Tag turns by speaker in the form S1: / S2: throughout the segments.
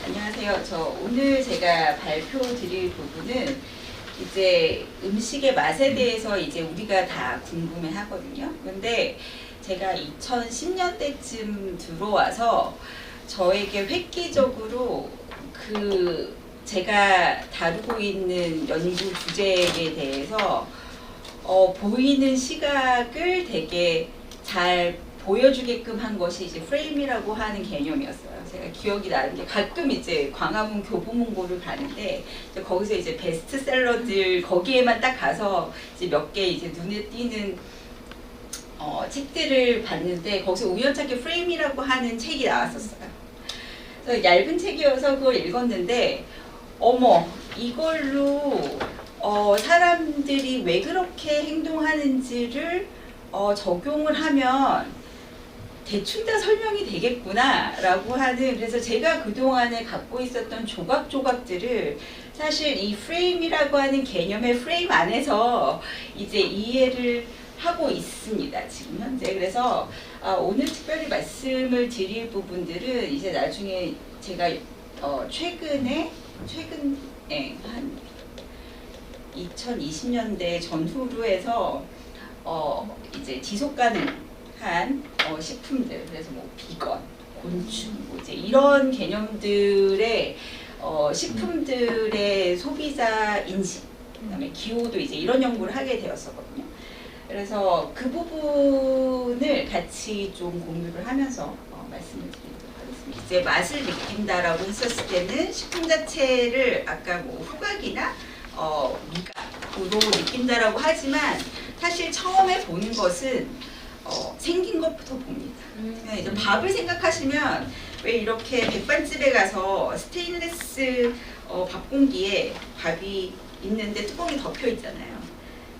S1: 안녕하세요. 저 오늘 제가 발표 드릴 부분은 이제 음식의 맛에 대해서 이제 우리가 다 궁금해 하거든요. 근데 제가 2010년대쯤 들어와서 저에게 획기적으로 그 제가 다루고 있는 연구 주제에 대해서 보이는 시각을 되게 잘 보여주게끔 한 것이 이제 프레임이라고 하는 개념이었어요. 제가 기억이 나는 게 가끔 이제 광화문 교보문고를 가는데 이제 거기서 이제 베스트셀러들 거기에만 딱 가서 이제 몇 개 이제 눈에 띄는 책들을 봤는데 거기서 우연찮게 프레임이라고 하는 책이 나왔었어요. 그래서 얇은 책이어서 그걸 읽었는데 어머 이걸로 사람들이 왜 그렇게 행동하는지를 적용을 하면 대충 다 설명이 되겠구나 라고 하는, 그래서 제가 그동안에 갖고 있었던 조각조각들을 사실 이 프레임이라고 하는 개념의 프레임 안에서 이제 이해를 하고 있습니다 지금 현재. 그래서 오늘 특별히 말씀을 드릴 부분들은 이제 나중에 제가 최근에 한 2020년대 전후로 해서 이제 지속 가능한 식품들, 그래서 뭐 비건, 곤충, 뭐 이제 이런 개념들의 식품들의 소비자 인식, 그다음에 기호도 이제 이런 연구를 하게 되었었거든요. 그래서 그 부분을 같이 좀 공유를 하면서 말씀을 드리도록 하겠습니다. 이제 맛을 느낀다라고 했었을 때는 식품 자체를 아까 뭐 후각이나 미각으로 느낀다라고 하지만 사실 처음에 보는 것은 생긴 것부터 봅니다. 이제 밥을 생각하시면 왜 이렇게 백반집에 가서 스테인리스 밥 공기에 밥이 있는데 뚜껑이 덮여 있잖아요.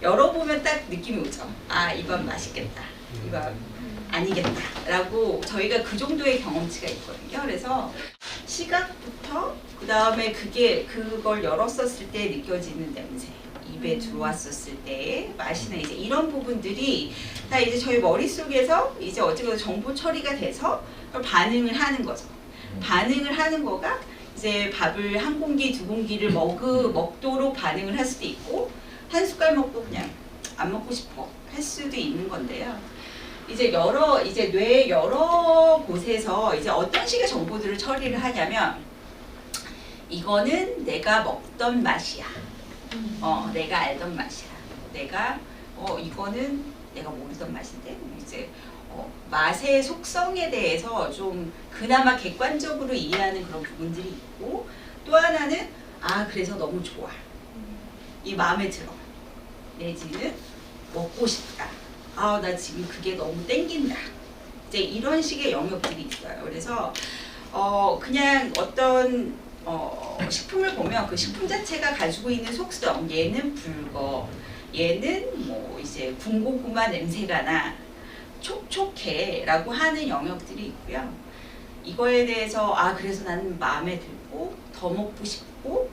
S1: 열어보면 딱 느낌이 오죠. 아, 이 밥 맛있겠다. 이 밥 아니겠다. 라고 저희가 그 정도의 경험치가 있거든요. 그래서 시각부터 그 다음에 그걸 열었었을 때 느껴지는 냄새, 입에 들어왔었을 때의 맛이나 이제 이런 부분들이 다 이제 저희 머릿속에서 이제 어쨌든 정보 처리가 돼서 반응을 하는 거죠. 반응을 하는 거가 이제 밥을 한 공기, 두 공기를 먹도록 반응을 할 수도 있고, 한 숟갈 먹고 그냥 안 먹고 싶어 할 수도 있는 건데요. 이제 뇌 여러 곳에서 이제 어떤 식의 정보들을 처리를 하냐면, 이거는 내가 먹던 맛이야. 내가 알던 맛이야. 이거는 내가 모르던 맛인데, 이제 맛의 속성에 대해서 좀 그나마 객관적으로 이해하는 그런 부분들이 있고, 또 하나는 그래서 너무 좋아. 이 마음에 들어. 내지는 먹고 싶다. 나 지금 그게 너무 땡긴다. 이제 이런 식의 영역들이 있어요. 그래서 그냥 어떤 식품을 보면 그 식품 자체가 가지고 있는 속성, 얘는 붉어, 얘는 뭐 이제 군고구마 냄새가 나, 촉촉해 라고 하는 영역들이 있고요. 이거에 대해서 그래서 나는 마음에 들고 더 먹고 싶고,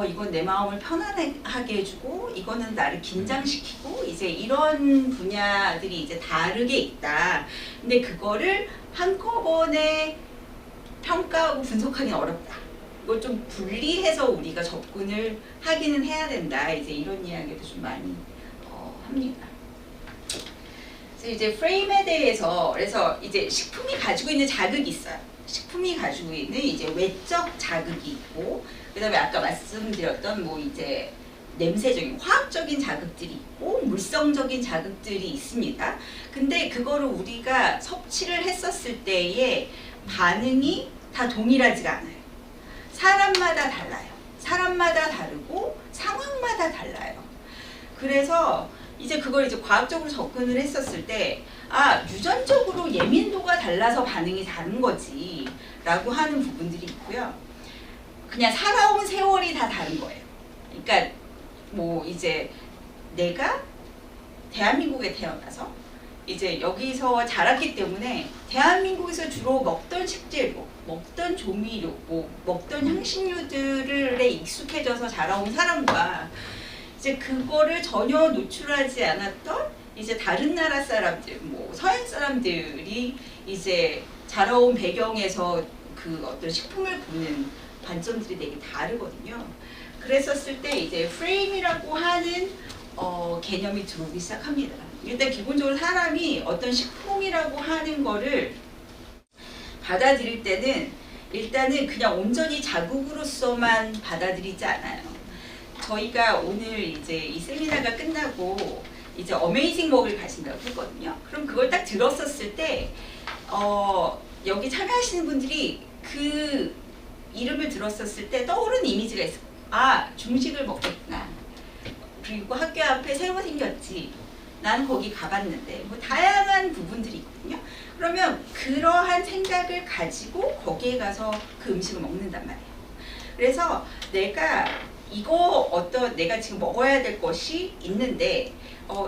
S1: 이건 내 마음을 편안하게 해주고, 이거는 나를 긴장시키고, 이제 이런 분야들이 이제 다르게 있다. 근데 그거를 한꺼번에 평가하고 분석하기는 어렵다. 이걸 좀 분리해서 우리가 접근을 하기는 해야 된다. 이제 이런 이야기도 좀 많이 합니다. 그래서 이제 프레임에 대해서, 그래서 이제 식품이 가지고 있는 자극이 있어요. 식품이 가지고 있는 이제 외적 자극이 있고, 그다음에 아까 말씀드렸던 뭐 이제 냄새적인 화학적인 자극들이 있고 물성적인 자극들이 있습니다. 근데 그거를 우리가 섭취를 했었을 때의 반응이 다 동일하지가 않아요. 사람마다 달라요. 사람마다 다르고 상황마다 달라요. 그래서 이제 그걸 이제 과학적으로 접근을 했었을 때 유전적으로 예민도가 달라서 반응이 다른 거지 라고 하는 부분들이 있고요. 그냥 살아온 세월이 다 다른 거예요. 그러니까 뭐 이제 내가 대한민국에 태어나서 이제 여기서 자랐기 때문에 대한민국에서 주로 먹던 식재료, 먹던 조미료, 먹던 향신료들에 익숙해져서 자라온 사람과 이제 그거를 전혀 노출하지 않았던 이제 다른 나라 사람들, 뭐 서양 사람들이 이제 자라온 배경에서 그 어떤 식품을 보는 관점들이 되게 다르거든요. 그랬었을 때 이제 프레임이라고 하는 개념이 들어오기 시작합니다. 일단 기본적으로 사람이 어떤 식품이라고 하는 거를 받아들일 때는 일단은 그냥 온전히 자극으로서만 받아들이지 않아요. 저희가 오늘 이제 이 세미나가 끝나고 이제 어메이징 먹을 가신다고 했거든요. 그럼 그걸 딱 들었었을 때 여기 참여하시는 분들이 그 이름을 들었었을 때 떠오르는 이미지가 있어요. 아, 중식을 먹겠구나. 그리고 학교 앞에 새로 생겼지. 난 거기 가봤는데 뭐 다양한 부분들이 있거든요. 그러면 그러한 생각을 가지고 거기에 가서 그 음식을 먹는단 말이에요. 그래서 내가 내가 지금 먹어야 될 것이 있는데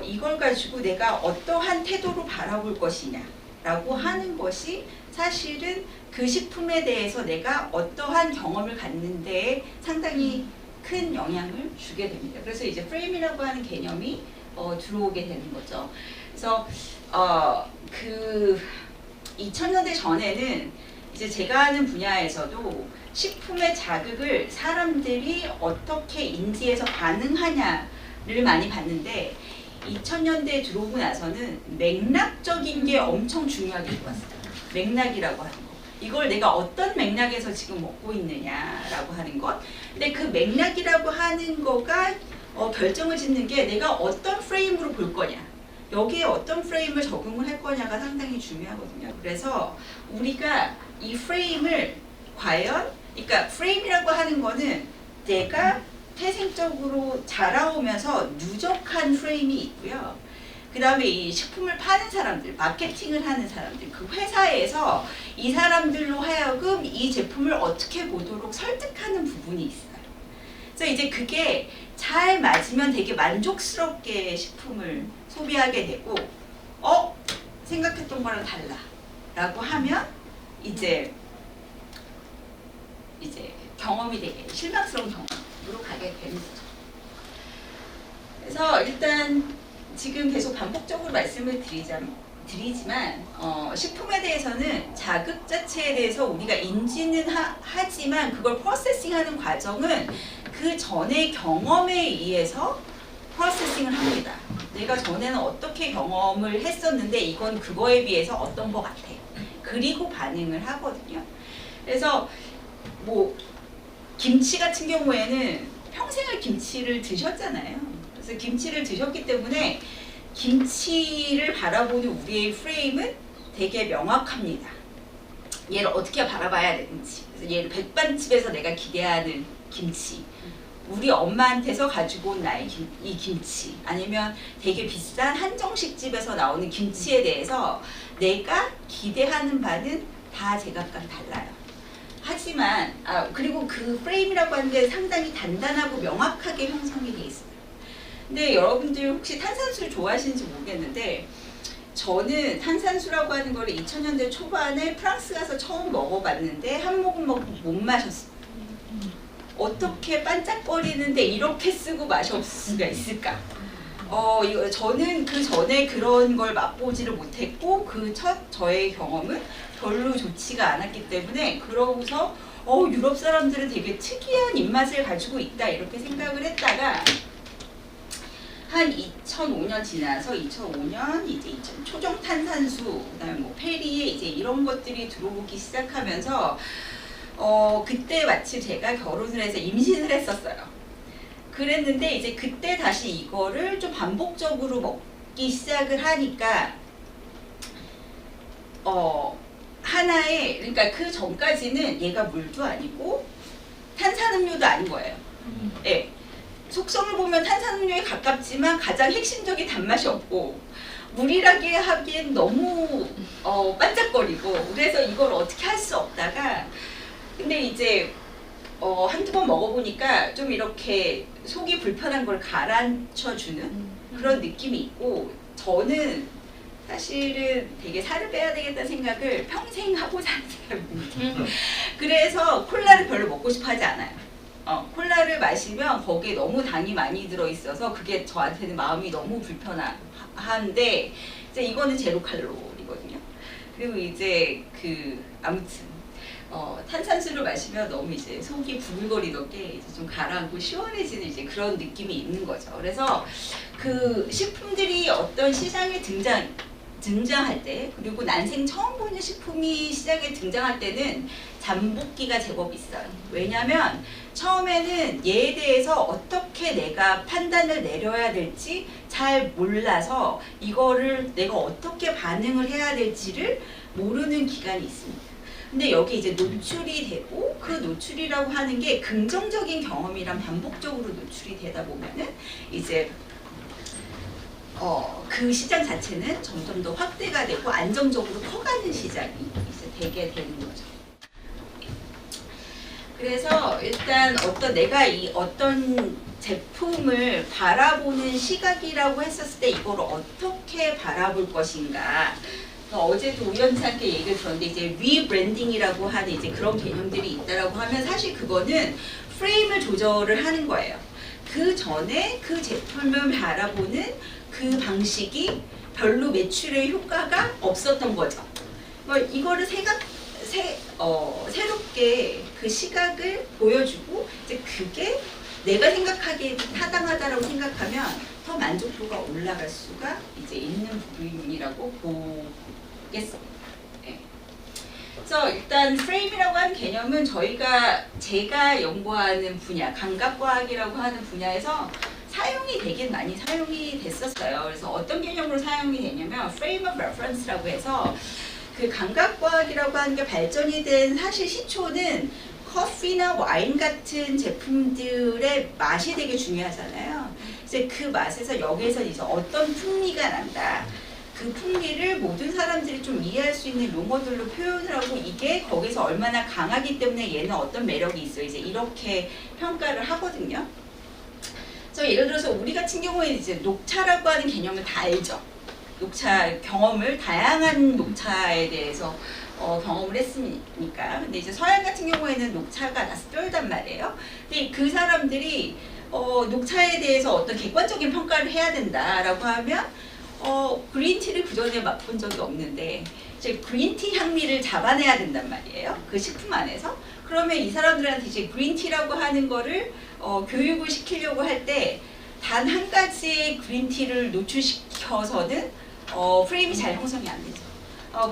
S1: 이걸 가지고 내가 어떠한 태도로 바라볼 것이냐라고 하는 것이 사실은 그 식품에 대해서 내가 어떠한 경험을 갖는데 상당히 큰 영향을 주게 됩니다. 그래서 이제 프레임이라고 하는 개념이 들어오게 되는 거죠. 그래서 그 2000년대 전에는 이제 제가 하는 분야에서도 식품의 자극을 사람들이 어떻게 인지해서 반응하냐를 많이 봤는데 2000년대에 들어오고 나서는 맥락적인 게 엄청 중요하게 들어왔어요. 맥락이라고 하는 거. 이걸 내가 어떤 맥락에서 지금 먹고 있느냐라고 하는 것. 근데 그 맥락이라고 하는 거가 결정을 짓는 게 내가 어떤 프레임으로 볼 거냐. 여기에 어떤 프레임을 적용을 할 거냐가 상당히 중요하거든요. 그래서 우리가 이 프레임을 과연, 그러니까 프레임이라고 하는 거는 내가 태생적으로 자라오면서 누적한 프레임이 있고요. 그 다음에 이 식품을 파는 사람들, 마케팅을 하는 사람들, 그 회사에서 이 사람들로 하여금 이 제품을 어떻게 보도록 설득하는 부분이 있어요. 그래서 이제 그게 잘 맞으면 되게 만족스럽게 식품을 소비하게 되고 생각했던 거랑 달라 라고 하면 이제 경험이 되게 실망스러운 경험으로 가게 되는 거죠. 그래서 일단 지금 계속 반복적으로 말씀을 드리지만 식품에 대해서는 자극 자체에 대해서 우리가 인지는 하지만 그걸 프로세싱하는 과정은 그 전의 경험에 의해서 프로세싱을 합니다. 내가 전에는 어떻게 경험을 했었는데 이건 그거에 비해서 어떤 것 같아. 그리고 반응을 하거든요. 그래서 뭐 김치 같은 경우에는 평생을 김치를 드셨잖아요. 그래서 김치를 드셨기 때문에 김치를 바라보는 우리의 프레임은 되게 명확합니다. 얘를 어떻게 바라봐야 되는지. 그래서 얘를 백반집에서 내가 기대하는 김치, 우리 엄마한테서 가지고 온 나의 이 김치, 아니면 되게 비싼 한정식 집에서 나오는 김치에 대해서 내가 기대하는 바는 다 제각각 달라요. 하지만 그리고 그 프레임이라고 하는 게 상당히 단단하고 명확하게 형성이 돼 있어요. 근데 여러분들 혹시 탄산수를 좋아하시는지 모르겠는데 저는 탄산수라고 하는 거를 2000년대 초반에 프랑스 가서 처음 먹어봤는데 한 모금 먹고 못 마셨어요. 어떻게 반짝거리는데 이렇게 쓰고 맛이 없을 수가 있을까? 저는 그 전에 그런 걸 맛보지를 못했고 그 첫 저의 경험은 별로 좋지가 않았기 때문에 그러고서 유럽 사람들은 되게 특이한 입맛을 가지고 있다 이렇게 생각을 했다가 한 2005년 지나서 2005년 이제 초정 탄산수, 그다음에 뭐 페리에 이제 이런 것들이 들어오기 시작하면서 그때 마침 제가 결혼을 해서 임신을 했었어요. 그랬는데 이제 그때 다시 이거를 좀 반복적으로 먹기 시작을 하니까 하나의, 그러니까 그 전까지는 얘가 물도 아니고 탄산음료도 아닌 거예요. 네. 속성을 보면 탄산음료에 가깝지만 가장 핵심적인 단맛이 없고 물이라게 하기엔 너무 반짝거리고 그래서 이걸 어떻게 할 수 없다가 근데 이제 한두 번 먹어보니까 좀 이렇게 속이 불편한 걸 가라앉혀주는 그런 느낌이 있고 저는 사실은 되게 살을 빼야 되겠다는 생각을 평생 하고 사는 사람입니다. 그래서 콜라를 별로 먹고 싶어 하지 않아요. 콜라를 마시면 거기에 너무 당이 많이 들어있어서 그게 저한테는 마음이 너무 불편한데 이제 이거는 제로 칼로리거든요. 그리고 이제 아무튼 탄산수를 마시면 너무 이제 속이 부글거리던 게 이제 좀 가라앉고 시원해지는 이제 그런 느낌이 있는 거죠. 그래서 그 식품들이 어떤 시장에 등장할 때, 그리고 난생 처음 보는 식품이 시장에 등장할 때는 잠복기가 제법 있어요. 왜냐면 처음에는 얘에 대해서 어떻게 내가 판단을 내려야 될지 잘 몰라서 이거를 내가 어떻게 반응을 해야 될지를 모르는 기간이 있습니다. 근데 여기 이제 노출이 되고, 그 노출이라고 하는 게 긍정적인 경험이랑 반복적으로 노출이 되다 보면은 이제 그 시장 자체는 점점 더 확대가 되고 안정적으로 커가는 시장이 이제 되게 되는 거죠. 그래서 일단 내가 이 어떤 제품을 바라보는 시각이라고 했었을 때 이걸 어떻게 바라볼 것인가. 어제도 우연찮게 얘기를 들었는데 이제 리브랜딩이라고 하는 이제 그런 개념들이 있다라고 하면 사실 그거는 프레임을 조절을 하는 거예요. 그 전에 그 제품을 바라보는 그 방식이 별로 매출에 효과가 없었던 거죠. 이거를 새롭게 그 시각을 보여주고 이제 그게 내가 생각하기에 타당하다라고 생각하면 더 만족도가 올라갈 수가 이제 있는 부분이라고 보겠습니다. 네. 그래서 일단 프레임이라고 하는 개념은 제가 연구하는 분야, 감각과학이라고 하는 분야에서 사용이 되게 많이 사용이 됐었어요. 그래서 어떤 개념으로 사용이 되냐면 frame of reference라고 해서 그 감각과학이라고 하는 게 발전이 된 사실 시초는 커피나 와인 같은 제품들의 맛이 되게 중요하잖아요. 그래서 그 맛에서 여기에서 이제 어떤 풍미가 난다. 그 풍미를 모든 사람들이 좀 이해할 수 있는 용어들로 표현을 하고 이게 거기서 얼마나 강하기 때문에 얘는 어떤 매력이 있어. 이제 이렇게 평가를 하거든요. 그래서 예를 들어서 우리 같은 경우에는 이제 녹차라고 하는 개념을 다 알죠. 녹차 경험을 다양한 녹차에 대해서 경험을 했으니까. 근데 이제 서양 같은 경우에는 녹차가 낯설단 말이에요. 근데 그 사람들이 녹차에 대해서 어떤 객관적인 평가를 해야 된다라고 하면 그린티를 그 전에 맛본 적이 없는데 이제 그린티 향미를 잡아내야 된단 말이에요. 그 식품 안에서. 그러면 이 사람들한테 이제 그린티라고 하는 거를 교육을 시키려고 할 때 단 한 가지의 그린티를 노출시켜서는 프레임이 잘 형성이 안 되죠.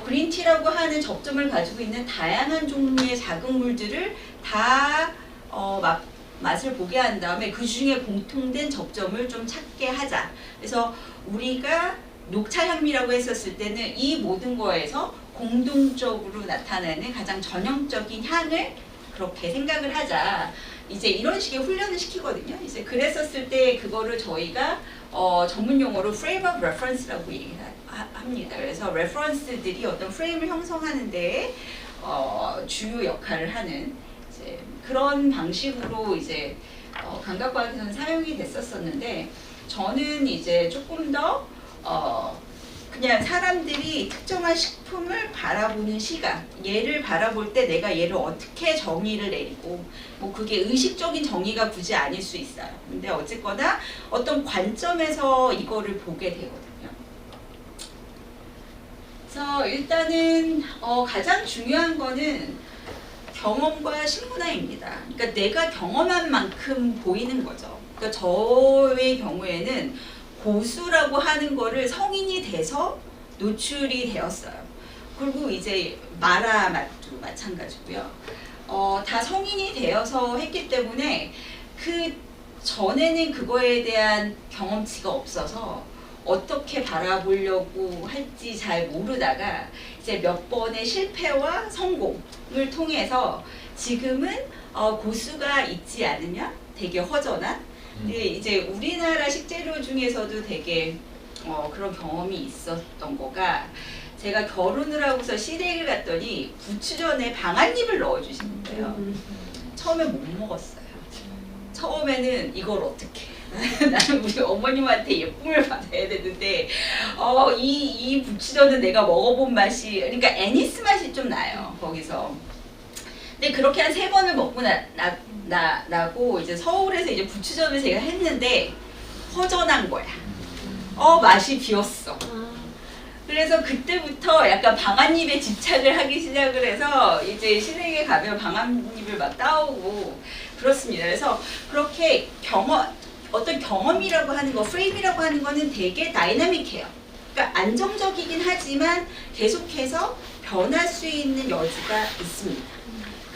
S1: 그린티라고 하는 접점을 가지고 있는 다양한 종류의 자극물들을 다 맛을 보게 한 다음에 그 중에 공통된 접점을 좀 찾게 하자. 그래서 우리가 녹차 향미라고 했었을 때는 이 모든 거에서 공동적으로 나타나는 가장 전형적인 향을 그렇게 생각을 하자. 이제 이런 식의 훈련을 시키거든요. 이제 그랬었을 때 그거를 저희가 전문 용어로 frame of reference라고 얘기를 합니다. 그래서 레퍼런스들이 어떤 프레임을 형성하는 데에 주요 역할을 하는 이제 그런 방식으로 이제 감각과학에서는 사용이 됐었었는데 저는 이제 조금 더 그냥 사람들이 특정한 식품을 바라보는 시각, 얘를 바라볼 때 내가 얘를 어떻게 정의를 내리고 뭐 그게 의식적인 정의가 굳이 아닐 수 있어요. 근데 어쨌거나 어떤 관점에서 이거를 보게 되거든요. 그래서 일단은 가장 중요한 거는 경험과 식문화입니다. 그러니까 내가 경험한 만큼 보이는 거죠. 그러니까 저의 경우에는 고수라고 하는 거를 성인이 돼서 노출이 되었어요. 그리고 이제 마라 맛도 마찬가지고요. 다 성인이 되어서 했기 때문에 그 전에는 그거에 대한 경험치가 없어서 어떻게 바라보려고 할지 잘 모르다가 이제 몇 번의 실패와 성공을 통해서 지금은 고수가 있지 않으면 되게 허전한 이제 우리나라 식재료 중에서도 되게 그런 경험이 있었던 거가 제가 결혼을 하고서 시댁을 갔더니 부추전에 방아잎을 넣어주신 거예요. 처음에 못 먹었어요. 처음에는 이걸 어떻게 나는 우리 어머님한테 예쁨을 받아야 되는데 이 부추전은 내가 먹어본 맛이 그러니까 애니스 맛이 좀 나요. 거기서. 근데 그렇게 한 3번을 먹고 나고 이제 서울에서 이제 부추전을 제가 했는데 허전한 거야. 맛이 비었어. 그래서 그때부터 약간 방앗잎에 집착을 하기 시작을 해서 이제 신에게 가면 방앗잎을 막 따오고 그렇습니다. 그래서 그렇게 어떤 경험이라고 하는 거, 프레임이라고 하는 거는 되게 다이나믹해요. 그러니까 안정적이긴 하지만 계속해서 변할 수 있는 여지가 있습니다.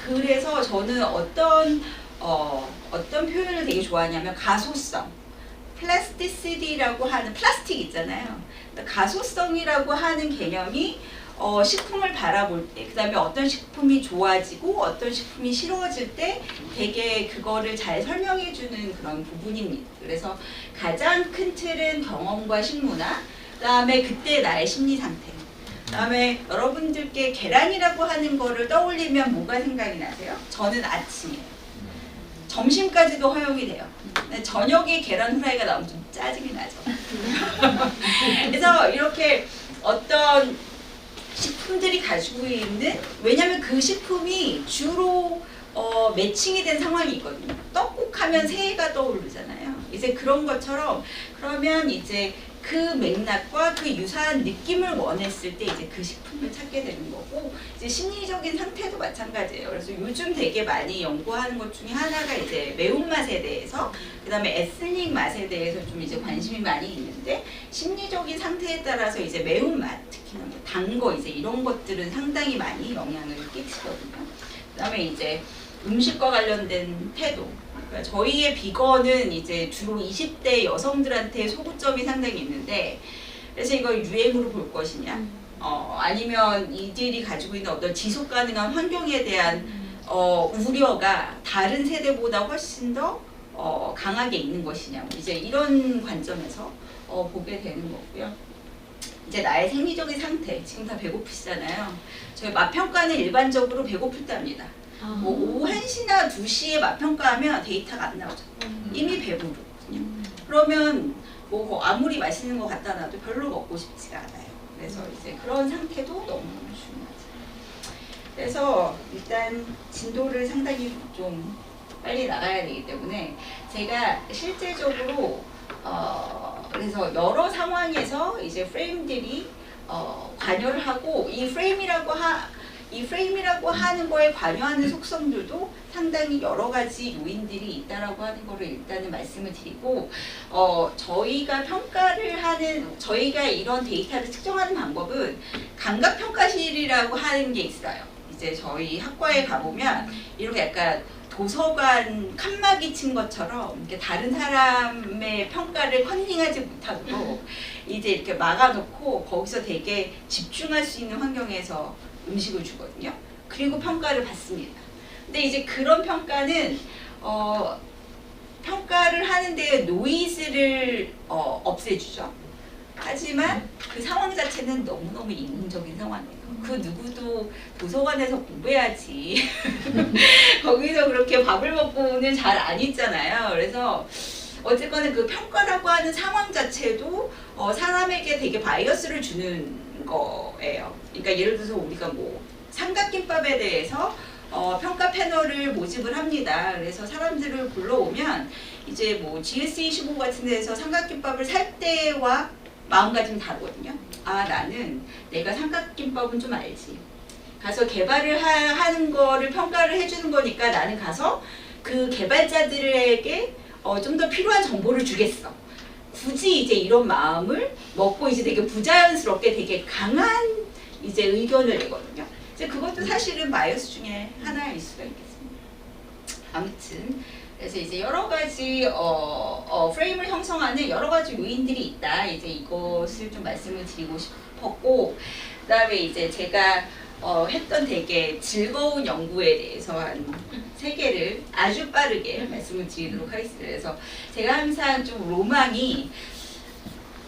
S1: 그래서 저는 어떤 표현을 되게 좋아하냐면 가소성, 플라스티시티라고 하는 플라스틱 있잖아요. 가소성이라고 하는 개념이 식품을 바라볼 때, 그 다음에 어떤 식품이 좋아지고 어떤 식품이 싫어질 때 되게 그거를 잘 설명해주는 그런 부분입니다. 그래서 가장 큰 틀은 경험과 식문화, 그 다음에 그때 나의 심리 상태, 그 다음에 여러분들께 계란이라고 하는 거를 떠올리면 뭐가 생각이 나세요? 저는 아침이에요. 점심까지도 허용이 돼요. 저녁에 계란 후라이가 나오면 좀 짜증이 나죠. 그래서 이렇게 어떤 식품들이 가지고 있는, 왜냐면 그 식품이 주로 매칭이 된 상황이 있거든요. 떡국 하면 새해가 떠오르잖아요. 이제 그런 것처럼 그러면 이제 그 맥락과 그 유사한 느낌을 원했을 때 이제 그 식품을 찾게 되는 거고, 이제 심리적인 상태도 마찬가지예요. 그래서 요즘 되게 많이 연구하는 것 중에 하나가 이제 매운맛에 대해서, 그 다음에 에스닉 맛에 대해서 좀 이제 관심이 많이 있는데, 심리적인 상태에 따라서 이제 매운맛, 특히나 뭐 단 거 이제 이런 것들은 상당히 많이 영향을 끼치거든요. 그 다음에 이제 음식과 관련된 태도. 그러니까 저희의 비건은 이제 주로 20대 여성들한테 소구점이 상당히 있는데, 그래서 이걸 유행으로 볼 것이냐, 아니면 이들이 가지고 있는 어떤 지속 가능한 환경에 대한 우려가 다른 세대보다 훨씬 더 강하게 있는 것이냐, 뭐 이제 이런 관점에서 보게 되는 거고요. 이제 나의 생리적인 상태, 지금 다 배고프시잖아요. 저희 맛평가는 일반적으로 배고플답니다. 뭐 오후 1시나 2시에 맛평가하면 데이터가 안 나오죠. 이미 배부르거든요. 그러면 뭐 아무리 맛있는 거 갖다 놔도 별로 먹고 싶지가 않아요. 그래서 이제 그런 상태도 너무너무 중요하죠. 그래서 일단 진도를 상당히 좀 빨리 나가야 되기 때문에 제가 실제적으로 그래서 여러 상황에서 이제 프레임들이 관여를 하고, 이 프레임이라고 하는 거에 관여하는 속성들도 상당히 여러 가지 요인들이 있다라고 하는 거를 일단은 말씀을 드리고, 저희가 저희가 이런 데이터를 측정하는 방법은 감각평가실이라고 하는 게 있어요. 이제 저희 학과에 가보면 이렇게 약간 도서관 칸막이 친 것처럼 이렇게 다른 사람의 평가를 컨닝하지 못하도록 이제 이렇게 막아놓고 거기서 되게 집중할 수 있는 환경에서 음식을 주거든요. 그리고 평가를 받습니다. 근데 이제 그런 평가는 평가를 하는데 노이즈를 없애주죠. 하지만 그 상황 자체는 너무너무 인공적인 상황이에요. 그 누구도 도서관에서 공부해야지 거기서 그렇게 밥을 먹고는 잘 안 있잖아요. 그래서 어쨌거나 그 평가라고 하는 상황 자체도 사람에게 되게 바이어스를 주는 거예요. 그러니까 예를 들어서 우리가 뭐 삼각김밥에 대해서 평가 패널을 모집을 합니다. 그래서 사람들을 불러오면 이제 뭐 GS25 같은 데서 삼각김밥을 살 때와 마음가짐이 다르거든요. 아, 나는 내가 삼각김밥은 좀 알지. 가서 개발을 하는 거를 평가를 해주는 거니까 나는 가서 그 개발자들에게 좀 더 필요한 정보를 주겠어. 굳이 이제 이런 마음을 먹고 이제 되게 부자연스럽게 되게 강한 이제 의견을 내거든요. 이제 그것도 사실은 바이어스 중에 하나일 수가 있겠습니다. 아무튼 그래서 이제 여러 가지 프레임을 형성하는 여러 가지 요인들이 있다. 이제 이것을 좀 말씀을 드리고 싶었고, 그다음에 이제 제가 했던 되게 즐거운 연구에 대해서 한 3개를 아주 빠르게 말씀을 드리도록 하겠습니다. 그래서 제가 항상 좀 로망이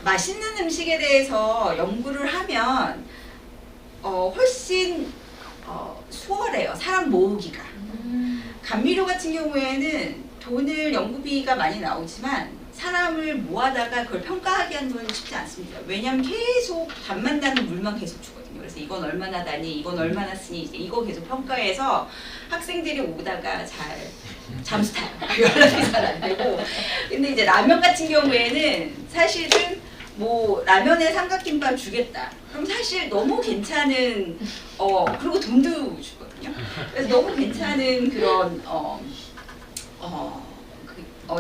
S1: 맛있는 음식에 대해서 연구를 하면 훨씬 수월해요. 사람 모으기가. 감미료 같은 경우에는 돈을 연구비가 많이 나오지만 사람을 모아다가 그걸 평가하게 하는 건 쉽지 않습니다. 왜냐하면 계속 밥만 나는 물만 계속 주거든요. 그래서 이건 얼마나 다니, 이건 얼마나 쓰니, 이제 이거 계속 평가해서 학생들이 오다가 잘 잠수 타요. 연락이 잘 안 되고. 근데 이제 라면 같은 경우에는 사실은 뭐 라면에 삼각김밥 주겠다. 그럼 사실 너무 괜찮은 그리고 돈도 주거든요. 그래서 너무 괜찮은 그런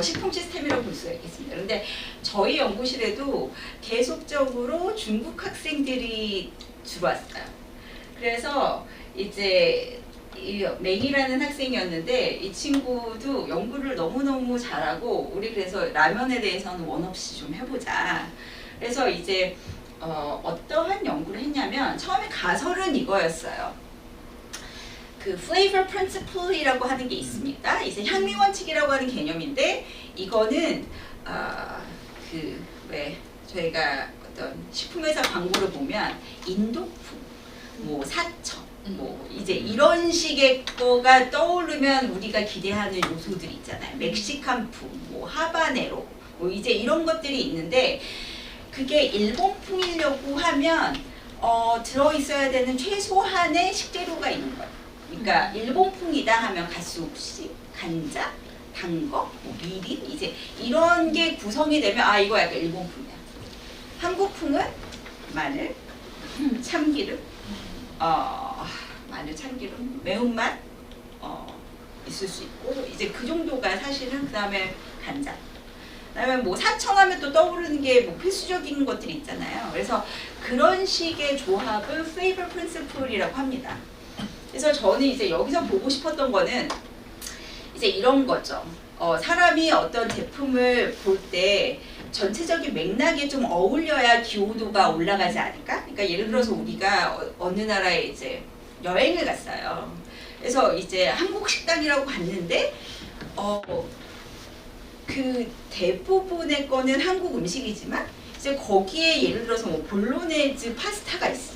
S1: 식품 시스템이라고 볼 수가 있겠습니다. 그런데 저희 연구실에도 계속적으로 중국 학생들이 들어왔어요. 그래서 이제 이 맹이라는 학생이었는데 이 친구도 연구를 너무너무 잘하고 우리 그래서 라면에 대해서는 원 없이 좀 해보자. 그래서 이제 어떠한 연구를 했냐면 처음에 가설은 이거였어요. 그 flavor principle이라고 하는 게 있습니다. 이제 향미 원칙이라고 하는 개념인데 이거는 그 왜 저희가 어떤 식품회사 광고를 보면 인도품, 뭐 사천, 뭐 이제 이런 식의 거가 떠오르면 우리가 기대하는 요소들이 있잖아요. 멕시칸풍, 뭐 하바네로, 뭐 이제 이런 것들이 있는데 그게 일본풍이려고 하면 들어있어야 되는 최소한의 식재료가 있는 거예요. 그러니까 일본풍이다 하면 가스옥시, 간장, 단거, 뭐 미림 이제 이런 게 구성이 되면 아 이거 약간 일본풍이야. 한국풍은 마늘, 참기름, 마늘, 참기름, 매운맛 있을 수 있고 이제 그 정도가 사실은 그 다음에 간장. 그다음에 뭐 사천하면 또 떠오르는 게 뭐 필수적인 것들이 있잖아요. 그래서 그런 식의 조합을 flavor principle이라고 합니다. 그래서 저는 이제 여기서 보고 싶었던 거는 이제 이런 거죠. 사람이 어떤 제품을 볼 때 전체적인 맥락에 좀 어울려야 기호도가 올라가지 않을까? 그러니까 예를 들어서 우리가 어느 나라에 이제 여행을 갔어요. 그래서 이제 한국 식당이라고 갔는데 그 대부분의 거는 한국 음식이지만 이제 거기에 예를 들어서 뭐 볼로네즈 파스타가 있어.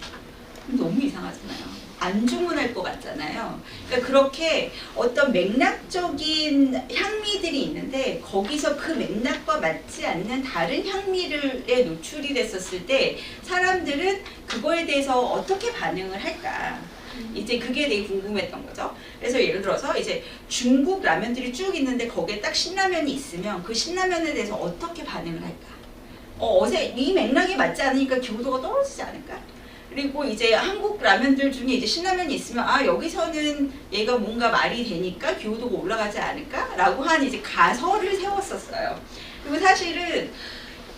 S1: 너무 이상하잖아요. 안 주문할 것 같잖아요. 그러니까 그렇게 어떤 맥락적인 향미들이 있는데 거기서 그 맥락과 맞지 않는 다른 향미에 노출이 됐었을 때 사람들은 그거에 대해서 어떻게 반응을 할까? 이제 그게 되게 궁금했던 거죠. 그래서 예를 들어서 이제 중국 라면들이 쭉 있는데 거기에 딱 신라면이 있으면 그 신라면에 대해서 어떻게 반응을 할까? 이 맥락이 맞지 않으니까 기호도가 떨어지지 않을까? 그리고 이제 한국 라면들 중에 이제 신라면이 있으면 아 여기서는 얘가 뭔가 말이 되니까 기호도가 올라가지 않을까라고 한 이제 가설을 세웠었어요. 그리고 사실은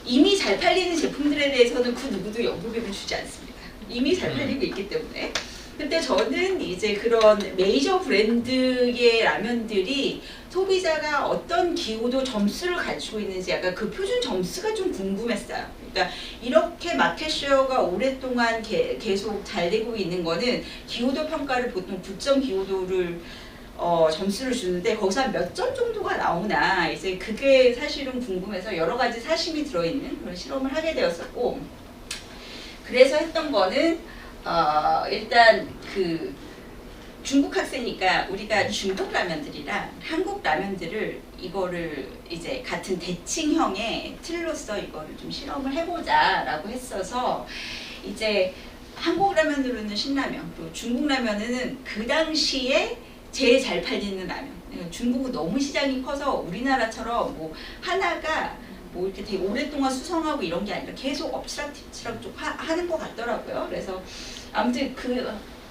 S1: 이미 잘 팔리는 제품들에 대해서는 그 누구도 연구비를 주지 않습니다. 이미 잘 팔리고 있기 때문에. 근데 저는 이제 그런 메이저 브랜드의 라면들이 소비자가 어떤 기호도 점수를 가지고 있는지 약간 그 표준 점수가 좀 궁금했어요. 그러니까 이렇게 마켓쉐어가 오랫동안 계속 잘 되고 있는 거는 기호도 평가를 보통 9점 기호도를 점수를 주는데 거기서 한 몇 점 정도가 나오나 이제 그게 사실은 궁금해서 여러 가지 사심이 들어있는 그런 실험을 하게 되었었고 그래서 했던 거는 일단 그 중국 학생이니까 우리가 중국 라면들이랑 한국 라면들을 이거를 이제 같은 대칭형의 틀로서 이거를 좀 실험을 해보자라고 했어서 이제 한국 라면으로는 신라면 그리고 중국 라면은 그 당시에 제일 잘 팔리는 라면. 중국은 너무 시장이 커서 우리나라처럼 뭐 하나가 뭐 이렇게 되게 오랫동안 수성하고 이런 게 아니라 계속 엎치락뒤치락 좀 하는 것 같더라고요. 그래서 아무튼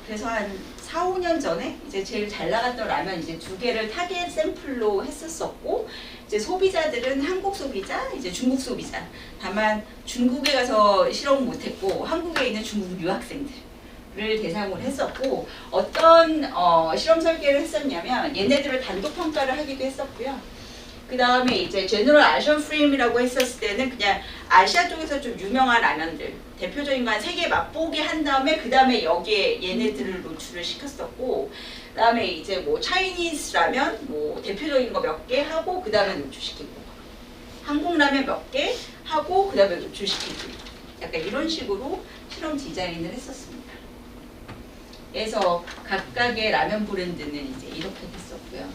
S1: 그래서 한 4, 5년 전에 이제 제일 잘 나갔던 라면 이제 2개를 타겟 샘플로 했었었고 이제 소비자들은 한국 소비자, 이제 중국 소비자. 다만 중국에 가서 실험을 못했고 한국에 있는 중국 유학생들을 대상으로 했었고 어떤 실험 설계를 했었냐면 얘네들을 단독 평가를 하기도 했었고요. 그 다음에 이제 제너럴 아시안 프림이라고 했었을 때는 그냥 아시아 쪽에서 좀 유명한 라면들 대표적인 거 한 3개 맛보게 한 다음에 그 다음에 여기에 얘네들을 노출을 시켰었고 그 다음에 이제 뭐 차이니즈 라면 뭐 대표적인 거 몇 개 하고 그 다음에 노출시키고 한국 라면 몇 개 하고 그 다음에 노출시키고 약간 이런 식으로 실험 디자인을 했었습니다. 그래서 각각의 라면 브랜드는 이제 이렇게 됐었고요.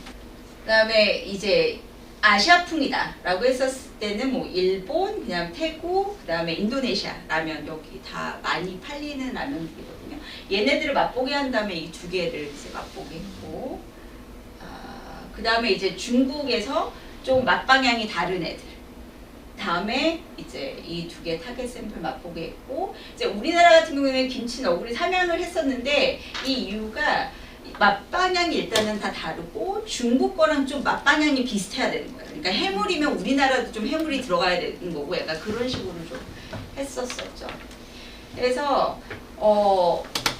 S1: 그 다음에 이제 아시아풍이다 라고 했었을 때는 뭐 일본, 그다음 태국, 그 다음에 인도네시아 라면 여기 다 많이 팔리는 라면들이거든요. 얘네들을 맛보게 한 다음에 이 2개를 이제 맛보게 했고 그 다음에 이제 중국에서 좀 맛방향이 다른 애들 다음에 이제 이 두 개 타겟 샘플 맛보게 했고, 이제 우리나라 같은 경우에는 김치 너구리 삼양을 했었는데 이 이유가 맛 방향이 일단은 다 다르고 중국 거랑 좀 맛 방향이 비슷해야 되는 거예요. 그러니까 해물이면 우리나라도 좀 해물이 들어가야 되는 거고 약간 그런 식으로 좀 했었었죠. 그래서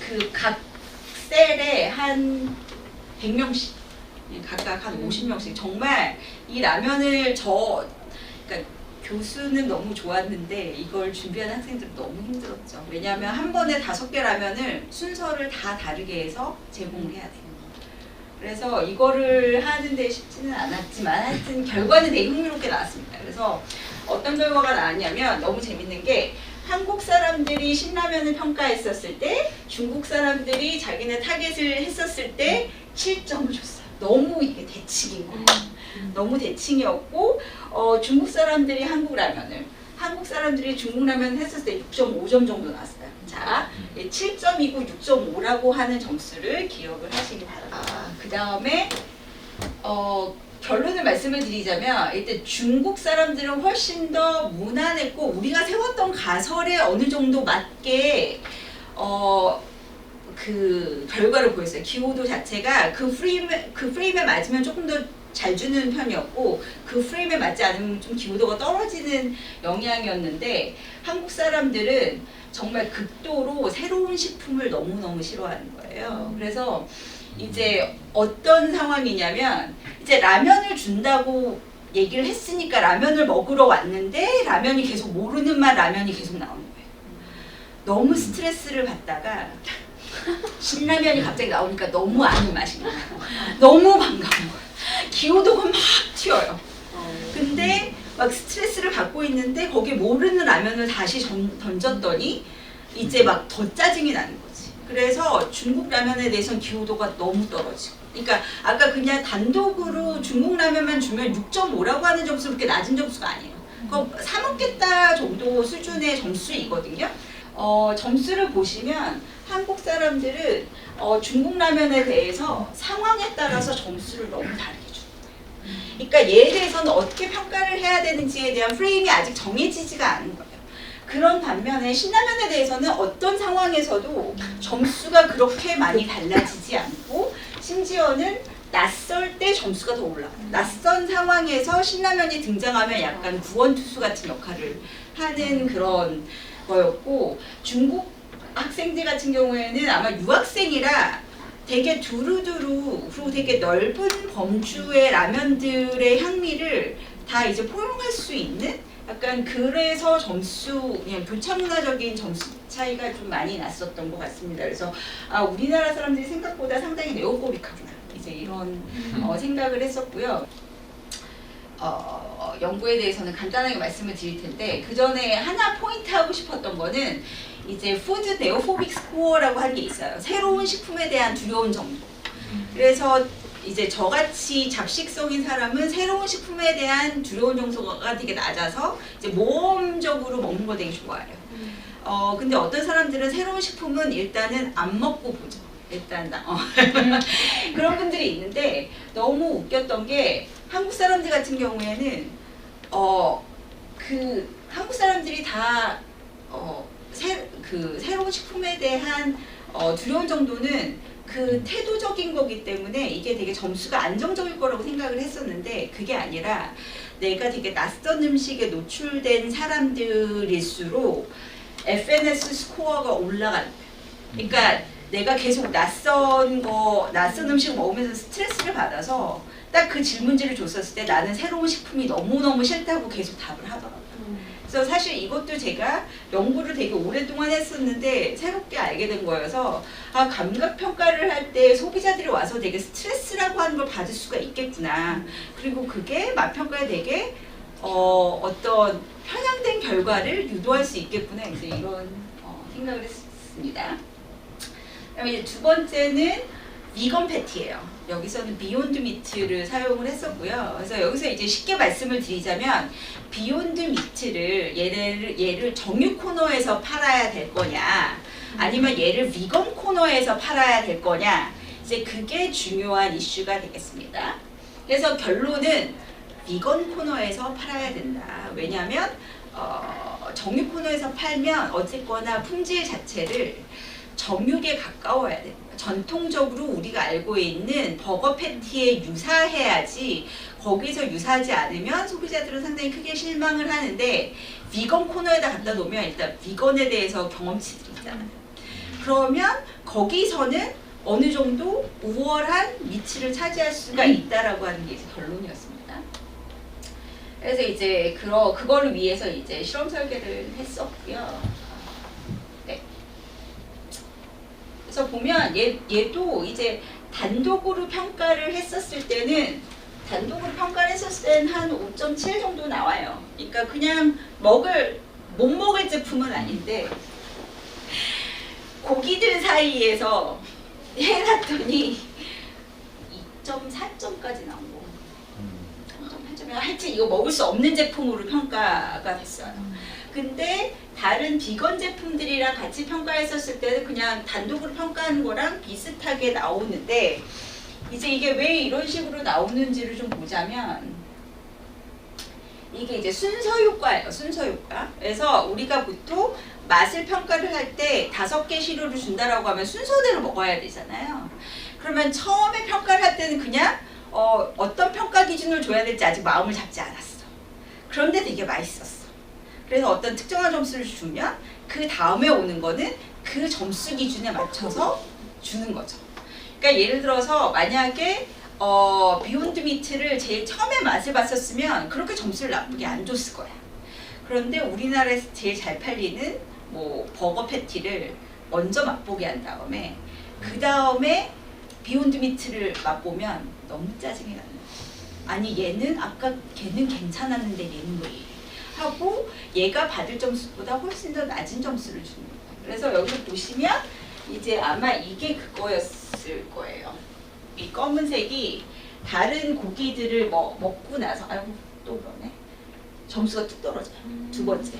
S1: 그 각 셀에 한 100명씩 각각 한 50명씩 정말 이 라면을 그러니까 교수는 너무 좋았는데 이걸 준비하는 학생들은 너무 힘들었죠. 왜냐하면 한 번에 5개 라면을 순서를 다 다르게 해서 제공을 해야 돼요. 그래서 이거를 하는데 쉽지는 않았지만 하여튼 결과는 되게 흥미롭게 나왔습니다. 그래서 어떤 결과가 나왔냐면 너무 재밌는 게 한국 사람들이 신라면을 평가했었을 때 중국 사람들이 자기네 타겟을 했었을 때 7점을 줬어요. 너무 이게 대칭인 거예요. 너무 대칭이었고 중국 사람들이 한국 라면을 한국 사람들이 중국 라면을 했을 때 6.5점 정도 나왔어요. 자, 7점이고 6.5라고 하는 점수를 기억을 하시기 바랍니다. 그 다음에 결론을 말씀을 드리자면 일단 중국 사람들은 훨씬 더 무난했고 우리가 세웠던 가설에 어느 정도 맞게 그 결과를 보였어요. 기호도 자체가 그 프레임에 맞으면 조금 더 잘 주는 편이었고 그 프레임에 맞지 않으면 좀 기호도가 떨어지는 영향이었는데 한국 사람들은 정말 극도로 새로운 식품을 너무너무 싫어하는 거예요. 그래서 이제 어떤 상황이냐면 이제 라면을 준다고 얘기를 했으니까 라면을 먹으러 왔는데 라면이 계속 모르는 맛 라면이 계속 나오는 거예요. 너무 스트레스를 받다가 신라면이 갑자기 나오니까 너무 아는 맛이 나요. 너무 반가운 거예요. 기호도가 막 튀어요. 근데 막 스트레스를 받고 있는데 거기에 모르는 라면을 다시 던졌더니 이제 막 더 짜증이 나는 거지. 그래서 중국 라면에 대해서는 기호도가 너무 떨어지고. 그러니까 아까 그냥 단독으로 중국 라면만 주면 6.5라고 하는 점수 그렇게 낮은 점수가 아니에요. 그거 사 먹겠다 정도 수준의 점수이거든요. 점수를 보시면 한국 사람들은 중국 라면에 대해서 상황에 따라서 점수를 너무 다르게 주는 거예요. 그러니까 얘에 대해서는 어떻게 평가를 해야 되는지에 대한 프레임이 아직 정해지지가 않은 거예요. 그런 반면에 신라면에 대해서는 어떤 상황에서도 점수가 그렇게 많이 달라지지 않고 심지어는 낯설 때 점수가 더 올라가요. 낯선 상황에서 신라면이 등장하면 약간 구원투수 같은 역할을 하는 그런 거였고 중국 학생들 같은 경우에는 아마 유학생이라 되게 두루두루 그리고 되게 넓은 범주의 라면들의 향미를 다 이제 포용할 수 있는 약간 그래서 그냥 교차 문화적인 점수 차이가 좀 많이 났었던 것 같습니다. 그래서 우리나라 사람들이 생각보다 상당히 네오포빅하구나 이제 이런 생각을 했었고요. 연구에 대해서는 간단하게 말씀을 드릴 텐데 그 전에 하나 포인트 하고 싶었던 거는 이제 푸드 네오포빅 스코어라고 하는 게 있어요. 새로운 식품에 대한 두려운 정도. 그래서 이제 저같이 잡식성인 사람은 새로운 식품에 대한 두려운 정도가 되게 낮아서 이제 모험적으로 먹는 거 되게 좋아해요. 근데 어떤 사람들은 새로운 식품은 일단은 안 먹고 보죠. 일단 그런 분들이 있는데 너무 웃겼던 게 한국 사람들 같은 경우에는 그 한국 사람들이 다 새로운 식품에 대한 두려운 정도는 그 태도적인 거기 때문에 이게 되게 점수가 안정적일 거라고 생각을 했었는데 그게 아니라 내가 되게 낯선 음식에 노출된 사람들일수록 FNS 스코어가 올라가는 거예요. 그러니까 내가 계속 낯선 음식을 먹으면서 스트레스를 받아서 딱 그 질문지를 줬었을 때 나는 새로운 식품이 너무너무 싫다고 계속 답을 하더라고요. 그래서 사실 이것도 제가 연구를 되게 오랫동안 했었는데 새롭게 알게 된 거여서 감각 평가를 할 때 소비자들이 와서 되게 스트레스라고 하는 걸 받을 수가 있겠구나. 그리고 그게 맛 평가에 되게 어떤 편향된 결과를 유도할 수 있겠구나. 이제 이런 생각을 했습니다. 그다음에 이제 두 번째는 비건 패티예요. 여기서는 비욘드 미트를 사용을 했었고요. 그래서 여기서 이제 쉽게 말씀을 드리자면 비욘드 미트를 얘를 정육 코너에서 팔아야 될 거냐 아니면 얘를 비건 코너에서 팔아야 될 거냐 이제 그게 중요한 이슈가 되겠습니다. 그래서 결론은 비건 코너에서 팔아야 된다. 왜냐하면 정육 코너에서 팔면 어쨌거나 품질 자체를 정육에 가까워야 됩니다. 전통적으로 우리가 알고 있는 버거 패티에 유사해야지 거기서 유사하지 않으면 소비자들은 상당히 크게 실망을 하는데 비건 코너에다 갖다 놓으면 일단 비건에 대해서 경험치들이 있잖아요. 그러면 거기서는 어느 정도 우월한 위치를 차지할 수가 있다라고 하는 게 이제 결론이었습니다. 그래서 이제 그거를 위해서 이제 실험 설계를 했었고요. 네. 그래서 보면 얘도 이제 단독으로 평가를 했었을 때는 한 5.7 정도 나와요. 그러니까 그냥 못 먹을 제품은 아닌데 고기들 사이에서 해놨더니 2.4점까지 나온 거. 3.8점이 하여튼 이거 먹을 수 없는 제품으로 평가가 됐어요. 근데 다른 비건 제품들이랑 같이 평가했었을 때는 그냥 단독으로 평가하는 거랑 비슷하게 나오는데 이제 이게 왜 이런 식으로 나오는지를 좀 보자면 이게 이제 순서 효과예요. 순서 효과. 그래서 우리가 보통 맛을 평가를 할 때 5개 시료를 준다라고 하면 순서대로 먹어야 되잖아요. 그러면 처음에 평가를 할 때는 그냥 어떤 평가 기준을 줘야 될지 아직 마음을 잡지 않았어. 그런데 되게 맛있었어. 그래서 어떤 특정한 점수를 주면 그 다음에 오는 거는 그 점수 기준에 맞춰서 주는 거죠. 그러니까 예를 들어서 만약에 비욘드 미트를 제일 처음에 맛을 봤었으면 그렇게 점수를 나쁘게 안 줬을 거야. 그런데 우리나라에서 제일 잘 팔리는 뭐 버거 패티를 먼저 맛보게 한 다음에 그 다음에 비욘드 미트를 맛보면 너무 짜증이 나는 거야. 아니 얘는 아까 걔는 괜찮았는데 얘는 왜 이래 하고 얘가 받을 점수보다 훨씬 더 낮은 점수를 주는 거야. 그래서 여기 보시면 이제 아마 이게 그거였을 거예요. 이 검은색이 다른 고기들을 먹고 나서 아이고 또 그러네. 점수가 뚝 떨어져요. 두 번째.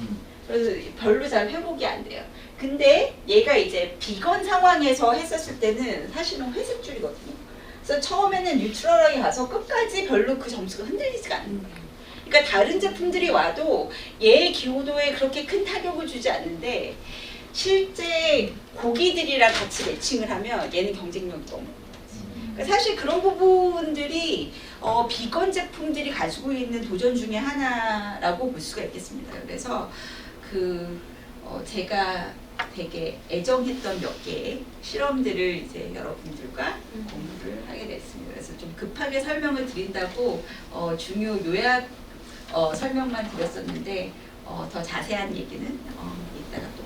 S1: 그래서 별로 잘 회복이 안 돼요. 근데 얘가 이제 비건 상황에서 했었을 때는 사실은 회색줄이거든요. 그래서 처음에는 뉴트럴하게 가서 끝까지 별로 그 점수가 흔들리지가 않는 거예요. 그러니까 다른 제품들이 와도 얘의 기호도에 그렇게 큰 타격을 주지 않는데 실제 고기들이랑 같이 매칭을 하면 얘는 경쟁력이 너무 그러니까 사실 그런 부분들이 비건 제품들이 가지고 있는 도전 중에 하나라고 볼 수가 있겠습니다. 그래서 제가 되게 애정했던 몇 개의 실험들을 이제 여러분들과 공유를 하게 됐습니다. 그래서 좀 급하게 설명을 드린다고 중요 요약 설명만 드렸었는데 더 자세한 얘기는 이따가 또